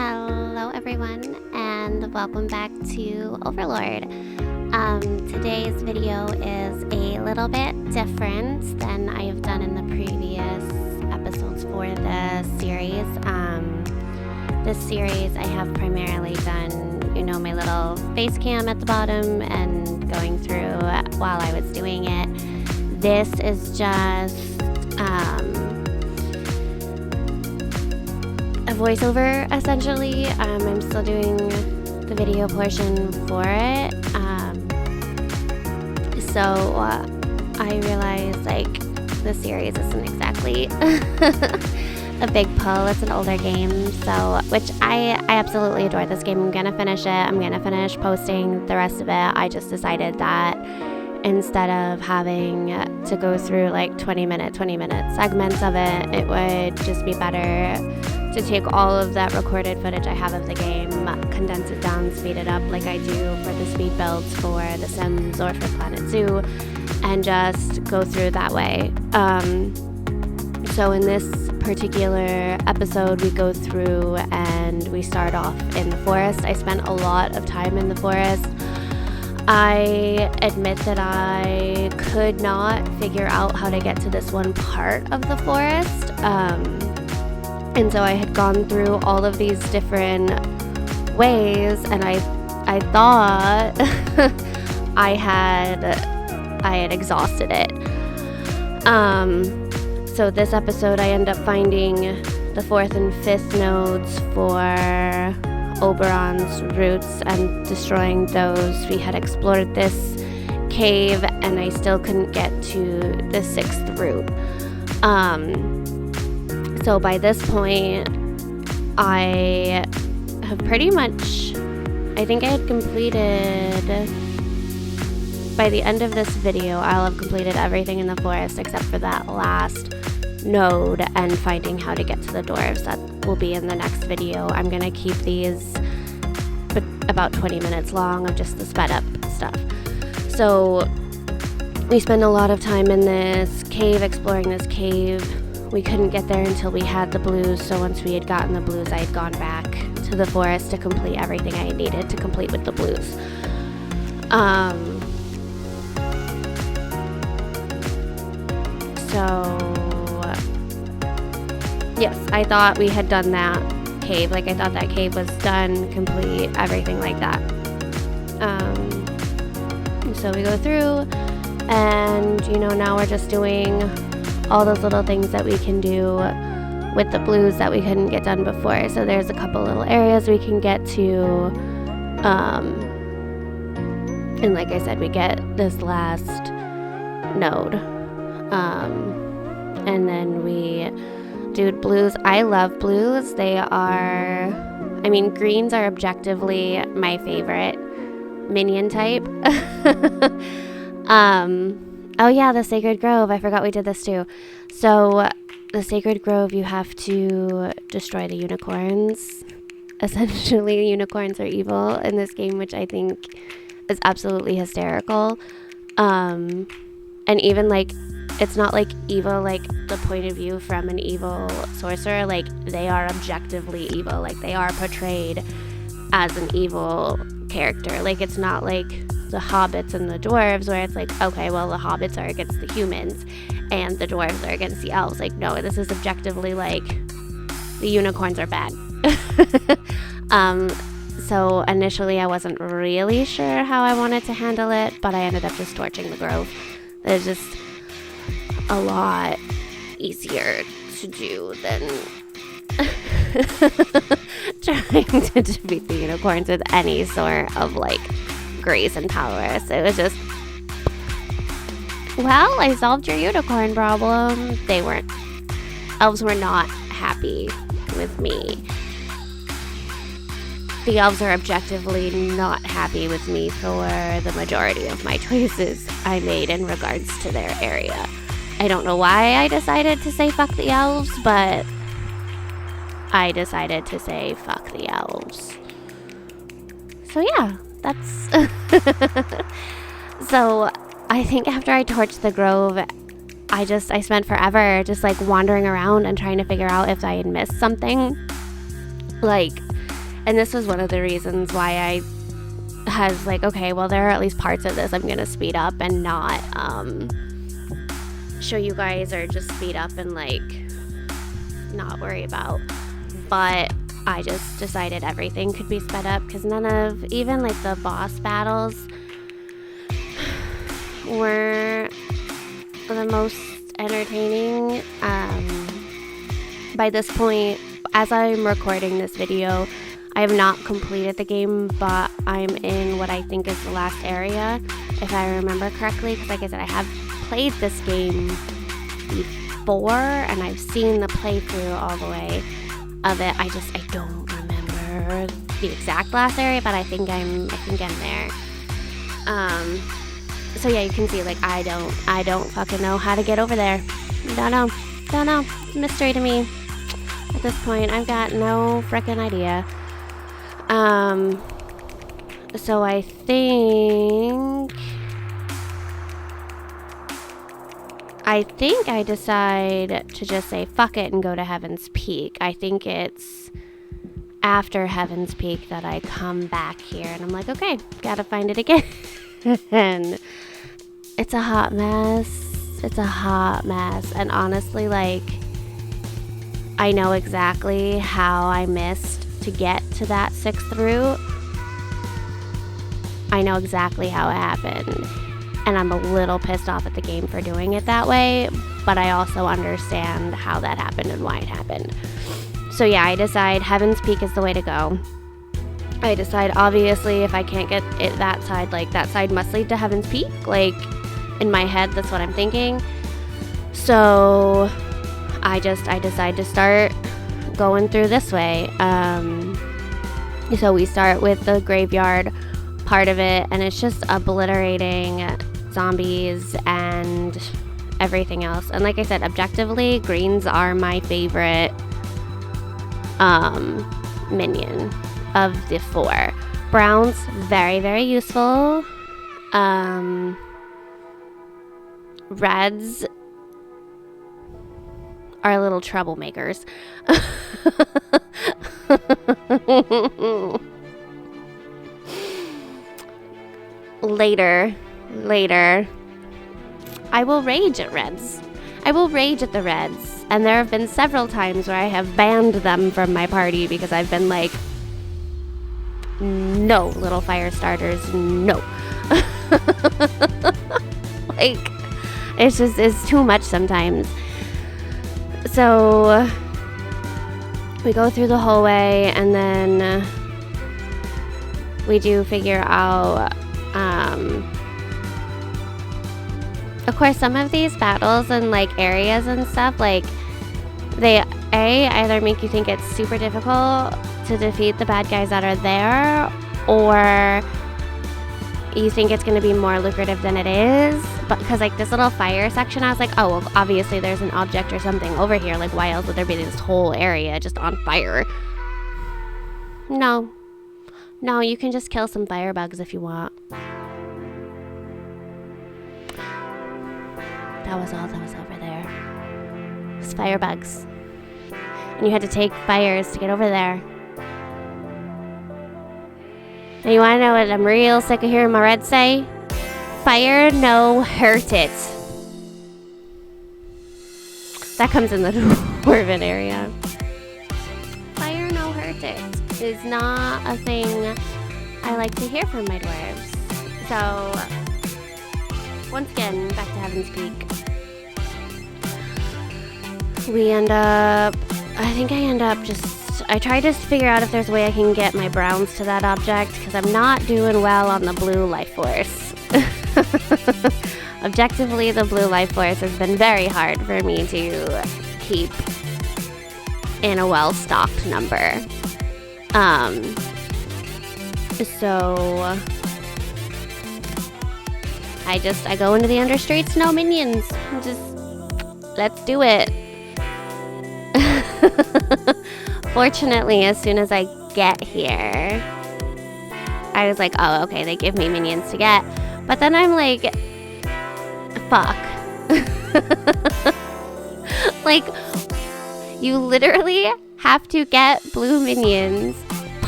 Hello everyone and welcome back to Overlord. Today's video is a little bit different than I have done in the previous episodes for the series. This series I have primarily done, my little face cam at the bottom and going through while I was doing it. This is just a voiceover essentially. I'm still doing the video portion for it. So I realized the series isn't exactly a big pull. It's an older game, which I absolutely adore this game. I'm gonna finish it. I'm gonna finish posting the rest of it. I just decided that instead of having to go through 20 minute segments of it, it would just be better to take all of that recorded footage I have of the game, condense it down, speed it up like I do for the speed builds for The Sims or for Planet Zoo, and just go through that way. So in this particular episode, we go through and we start off in the forest. I spent a lot of time in the forest. I admit that I could not figure out how to get to this one part of the forest. And so I had gone through all of these different ways, and I thought I had exhausted it. So this episode I end up finding the 4th and 5th nodes for Oberon's roots and destroying those. We had explored this cave and I still couldn't get to the 6th root. So by this point, I have pretty much, I think I had completed, by the end of this video, I'll have completed everything in the forest except for that last node and finding how to get to the dwarves. That will be in the next video. I'm going to keep these about 20 minutes long of just the sped up stuff. So we spend a lot of time in this cave, exploring this cave. We couldn't get there until we had the blues, so once we had gotten the blues, I had gone back to the forest to complete everything I needed to complete with the blues. So, yes, I thought we had done that cave. I thought that cave was done, complete, everything like that. So we go through, and, now we're just doing all those little things that we can do with the blues that we couldn't get done before. So there's a couple little areas we can get to, and like I said, we get this last node, and then we do blues. I love blues. They are, greens are objectively my favorite minion type. Oh yeah, the Sacred Grove. I forgot we did this too. So the Sacred Grove, you have to destroy the unicorns. Essentially, unicorns are evil in this game, which I think is absolutely hysterical. And even it's not evil the point of view from an evil sorcerer. They are objectively evil. They are portrayed as an evil character. It's not the hobbits and the dwarves where it's okay, well, the hobbits are against the humans and the dwarves are against the elves. No, this is objectively the unicorns are bad. So initially I wasn't really sure how I wanted to handle it, but I ended up just torching the grove. It's just a lot easier to do than trying to defeat the unicorns with any sort of grace and power. So it was just, well, I solved your unicorn problem. Elves were not happy with me. The elves are objectively not happy with me for the majority of my choices I made in regards to their area. I don't know why I decided to say fuck the elves, but I decided to say fuck the elves. So yeah, that's so I think after I torched the grove, I spent forever just wandering around and trying to figure out if I had missed something. And this was one of the reasons why I has like, okay, well, there are at least parts of this I'm gonna speed up and not show you guys, or just speed up and like not worry about. But I just decided everything could be sped up, because none of, even like the boss battles were the most entertaining. By this point, as I'm recording this video, I have not completed the game, but I'm in what I think is the last area, if I remember correctly, because like I said, I have played this game before and I've seen the playthrough all the way of it. I don't remember the exact last area, but I think I'm there. So yeah, you can see, like, I don't fucking know how to get over there. Don't know. It's a mystery to me. At this point, I've got no frickin' idea. So I think I decide to just say fuck it and go to Heaven's Peak. I think it's after Heaven's Peak that I come back here and I'm like, okay, gotta find it again. And it's a hot mess. And honestly, like, I know exactly how I missed to get to that 6th route. I know exactly how it happened. And I'm a little pissed off at the game for doing it that way, but I also understand how that happened and why it happened. So yeah, I decide Heaven's Peak is the way to go. I decide, obviously, if I can't get it that side, like, that side must lead to Heaven's Peak. Like, in my head, that's what I'm thinking. So I decide to start going through this way. So we start with the graveyard part of it, and it's just obliterating zombies and everything else. And like I said, objectively, greens are my favorite minion of the 4. Browns, very, very useful. Reds are little troublemakers. Later, I will rage at Reds. I will rage at the Reds. And there have been several times where I have banned them from my party because I've been like, no, little fire starters, no. Like, it's too much sometimes. So we go through the hallway, and then we do figure out, of course, some of these battles and like areas and stuff, like, they either make you think it's super difficult to defeat the bad guys that are there, or you think it's going to be more lucrative than it is. But because like this little fire section, I was like, oh, well, obviously there's an object or something over here. Like, why else would there be this whole area just on fire? No, you can just kill some firebugs if you want. That was all that was over there. It's firebugs. And you had to take fires to get over there. And you want to know what I'm real sick of hearing my Reds say? Fire no hurt it. That comes in the Dwarven area. Fire no hurt it is not a thing I like to hear from my dwarves. So, once again, back to Heaven's Peak. I try to figure out if there's a way I can get my browns to that object, because I'm not doing well on the blue life force. Objectively, the blue life force has been very hard for me to keep in a well-stocked number. So I go into the understreets, no minions. Just, let's do it. Fortunately, as soon as I get here, I was like, oh, okay, they give me minions to get. But then I'm like, fuck. Like, you literally have to get blue minions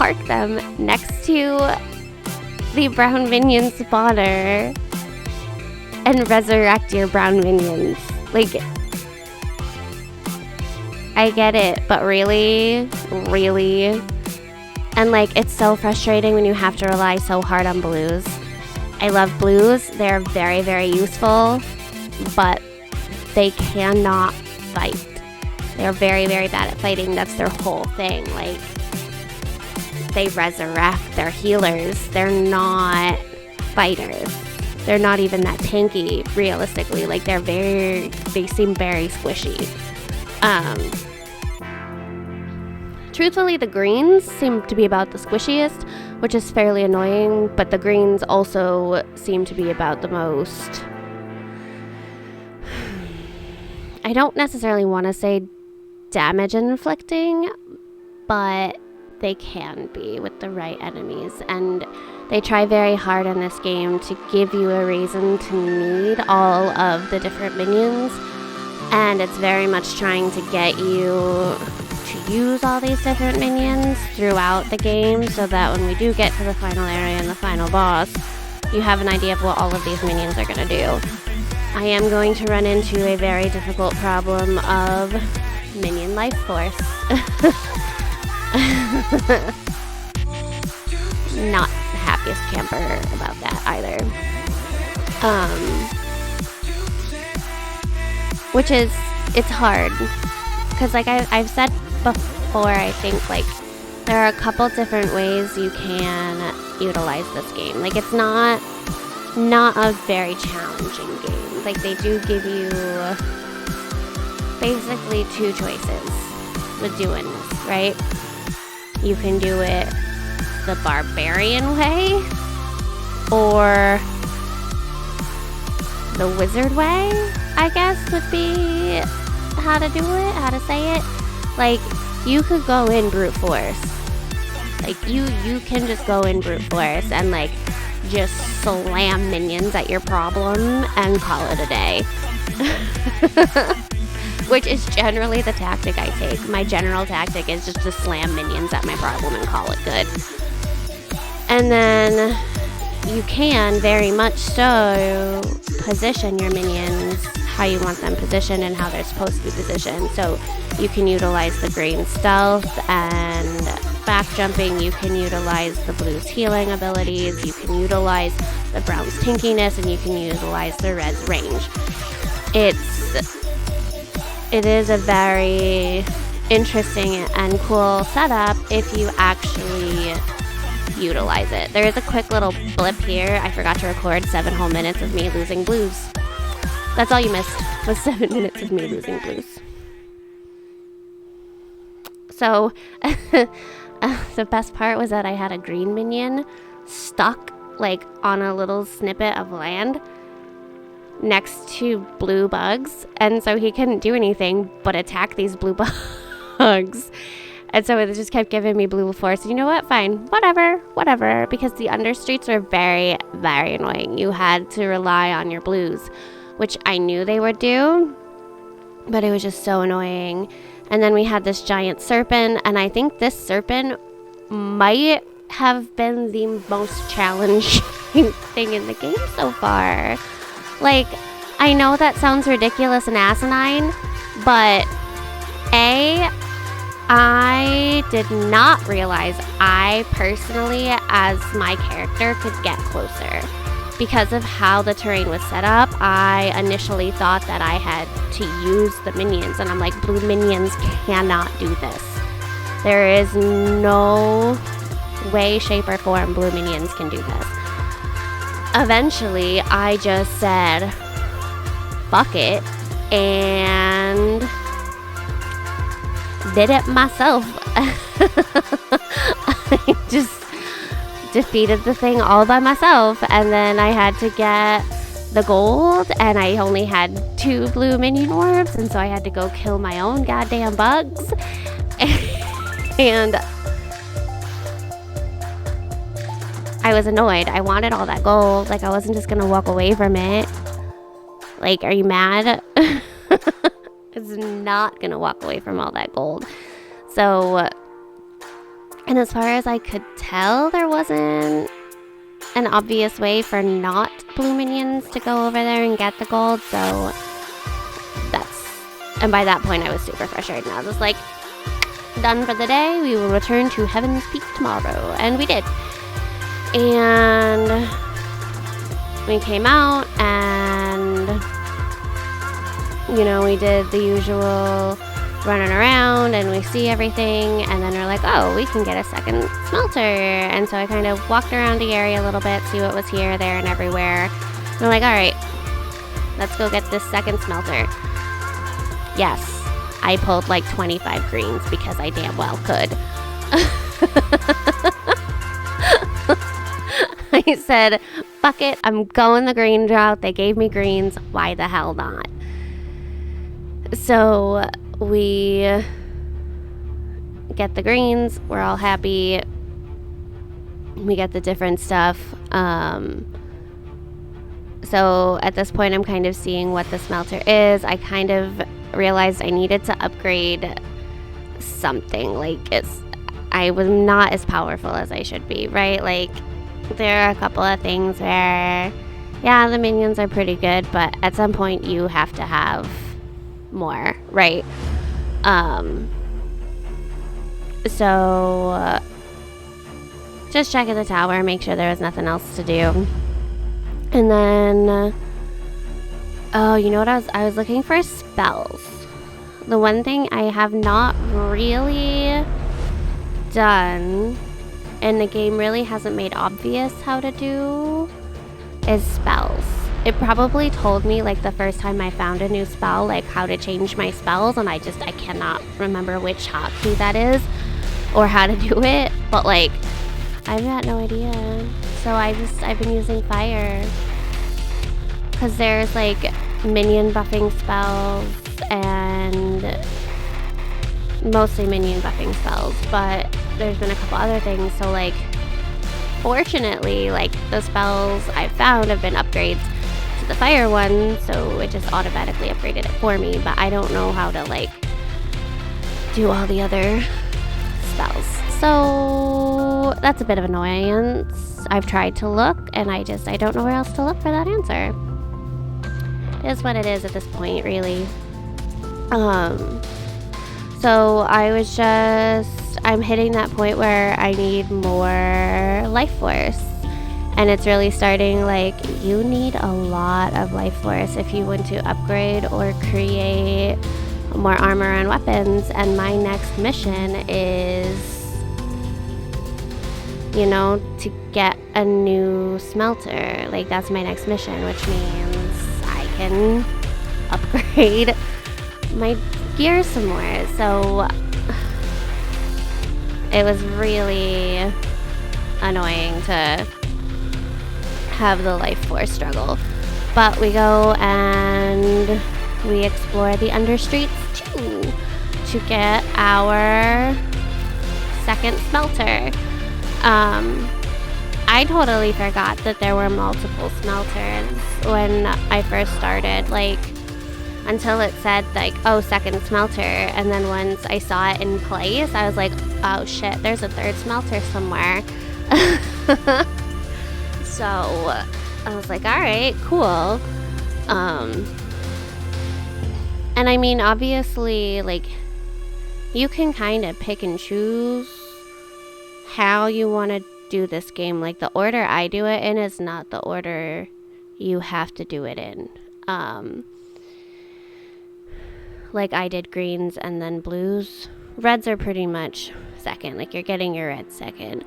park them next to the brown minion spawner and resurrect your brown minions. Like, I get it, but really? And like, it's so frustrating when you have to rely so hard on blues. I love blues. They're very, very useful, but they cannot fight. They're very, very bad at fighting. That's their whole thing. Like, they resurrect. They're healers. They're not fighters. They're not even that tanky, realistically. Like, they seem very squishy. Truthfully, the greens seem to be about the squishiest, which is fairly annoying, but the greens also seem to be about the most... I don't necessarily want to say damage inflicting, but they can be with the right enemies, and they try very hard in this game to give you a reason to need all of the different minions, and it's very much trying to get you to use all these different minions throughout the game, so that when we do get to the final area and the final boss, you have an idea of what all of these minions are going to do. I am going to run into a very difficult problem of minion life force. Not the happiest camper about that either. Which is, it's hard. Because like I've said before, I think like there are a couple different ways you can utilize this game. Like, it's not a very challenging game. Like, they do give you basically two choices with doing this, right? You can do it the barbarian way or the wizard way, I guess would be how to do it, how to say it. Like, you could go in brute force. Like, you can just go in brute force and like just slam minions at your problem and call it a day. Which is generally the tactic I take. My general tactic is just to slam minions at my problem and call it good. And then you can very much so position your minions how you want them positioned and how they're supposed to be positioned. So you can utilize the green stealth and back jumping. You can utilize the blue's healing abilities. You can utilize the brown's tankiness, and you can utilize the red's range. It is a very interesting and cool setup if you actually utilize it. There is a quick little blip here. I forgot to record 7 whole minutes of me losing blues. That's all you missed, was 7 minutes of me losing blues. So, the best part was that I had a green minion stuck like on a little snippet of land next to blue bugs, and so he couldn't do anything but attack these blue bugs. And so it just kept giving me blue force. You know what? Fine. Whatever. Because the understreets were very, very annoying. You had to rely on your blues, which I knew they would do, but it was just so annoying. And then we had this giant serpent, and I think this serpent might have been the most challenging thing in the game so far. Like, I know that sounds ridiculous and asinine, but I did not realize I personally, as my character, could get closer. Because of how the terrain was set up, I initially thought that I had to use the minions, and I'm like, blue minions cannot do this. There is no way, shape, or form blue minions can do this. Eventually, I just said, fuck it, and did it myself. I just defeated the thing all by myself, and then I had to get the gold, and I only had 2 blue minion orbs, and so I had to go kill my own goddamn bugs. And I was annoyed. I wanted all that gold. Like, I wasn't just gonna walk away from it. Like, are you mad? I was not gonna walk away from all that gold. So And as far as I could tell, there wasn't an obvious way for not blue minions to go over there and get the gold. So and by that point I was super frustrated, and I was like, done for the day, we will return to Heaven's Peak tomorrow. And we did. And we came out and, we did the usual running around and we see everything, and then we're like, oh, we can get a second smelter. And so I kind of walked around the area a little bit, see what was here, there, and everywhere. And we're like, all right, let's go get this second smelter. Yes, I pulled like 25 greens because I damn well could. I said, fuck it, I'm going the green route. They gave me greens, why the hell not? So we get the greens, we're all happy. We get the different stuff. So at this point I'm kind of seeing what the smelter is. I kind of realized I needed to upgrade something. Like, I was not as powerful as I should be, right? Like, there are a couple of things where, yeah, the minions are pretty good, but at some point you have to have more, right? So just check at the tower, make sure there was nothing else to do. And then oh, you know what, I was looking for spells. The one thing I have not really done, and the game really hasn't made obvious how to do, is spells. It probably told me like the first time I found a new spell, like how to change my spells, and I cannot remember which hotkey that is or how to do it, but like I've got no idea. So I've been using fire because there's like minion buffing spells and mostly minion buffing spells, but there's been a couple other things. So like, fortunately, like the spells I've found have been upgrades to the fire one, so it just automatically upgraded it for me, but I don't know how to like do all the other spells. So that's a bit of annoyance. I've tried to look and I don't know where else to look for that answer. It is what it is at this point, really. So I'm hitting that point where I need more life force. And it's really starting, like, you need a lot of life force if you want to upgrade or create more armor and weapons. And my next mission is, to get a new smelter. Like, that's my next mission, which means I can upgrade my gear some more. So it was really annoying to have the life force struggle. But we go and we explore the understreets too to get our second smelter. I totally forgot that there were multiple smelters when I first started, like, until it said, like, oh, second smelter, and then once I saw it in place, I was like, oh shit, there's a third smelter somewhere. So I was like, alright, cool. And I mean, obviously, like, you can kind of pick and choose how you want to do this game. Like, the order I do it in is not the order you have to do it in. Like, I did greens and then blues. Reds are pretty much second. Like, you're getting your red second.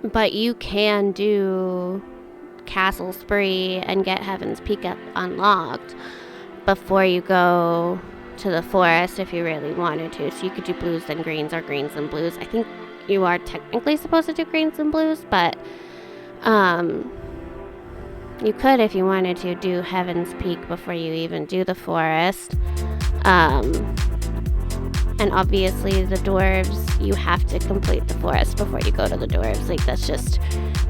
But you can do Castle Spree and get Heaven's Peak up unlocked before you go to the forest if you really wanted to. So you could do blues and greens or greens and blues. I think you are technically supposed to do greens and blues, but you could, if you wanted to, do Heaven's Peak before you even do the forest. And obviously the dwarves, you have to complete the forest before you go to the dwarves. Like, that's just,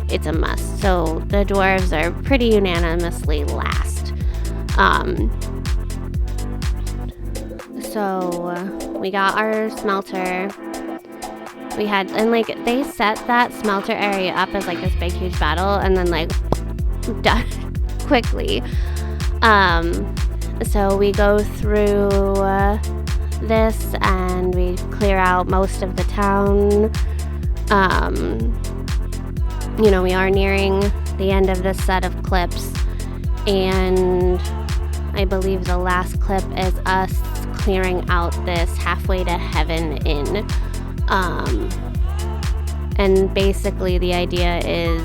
it's a must. So the dwarves are pretty unanimously last. So we got our smelter. We had, and like they set that smelter area up as like this big huge battle, and then like done quickly. So we go through this and we clear out most of the town. We are nearing the end of this set of clips, and I believe the last clip is us clearing out this halfway to heaven inn. And basically the idea is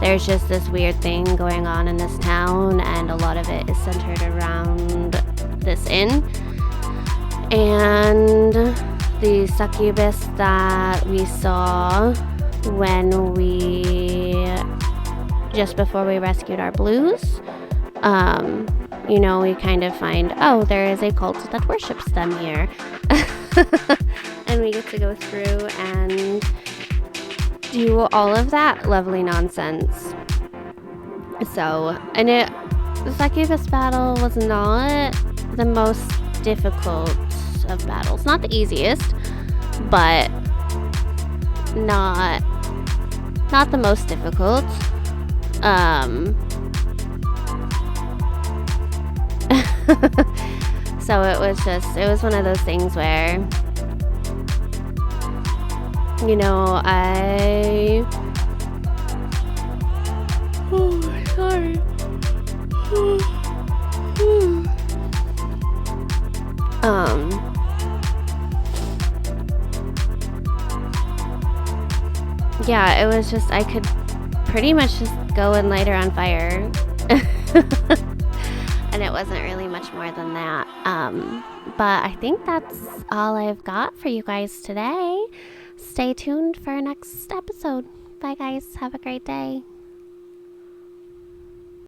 there's just this weird thing going on in this town, and a lot of it is centered around this inn. And the succubus that we saw when just before we rescued our blues, we kind of find, there is a cult that worships them here. And we get to go through and do all of that lovely nonsense. So, the succubus battle was not the most difficult of battles. Not the easiest, but not the most difficult. So it was one of those things where, sorry. Yeah, it was just, I could pretty much just go and light her on fire. And it wasn't really much more than that. But I think that's all I've got for you guys today. Stay tuned for our next episode. Bye guys, have a great day.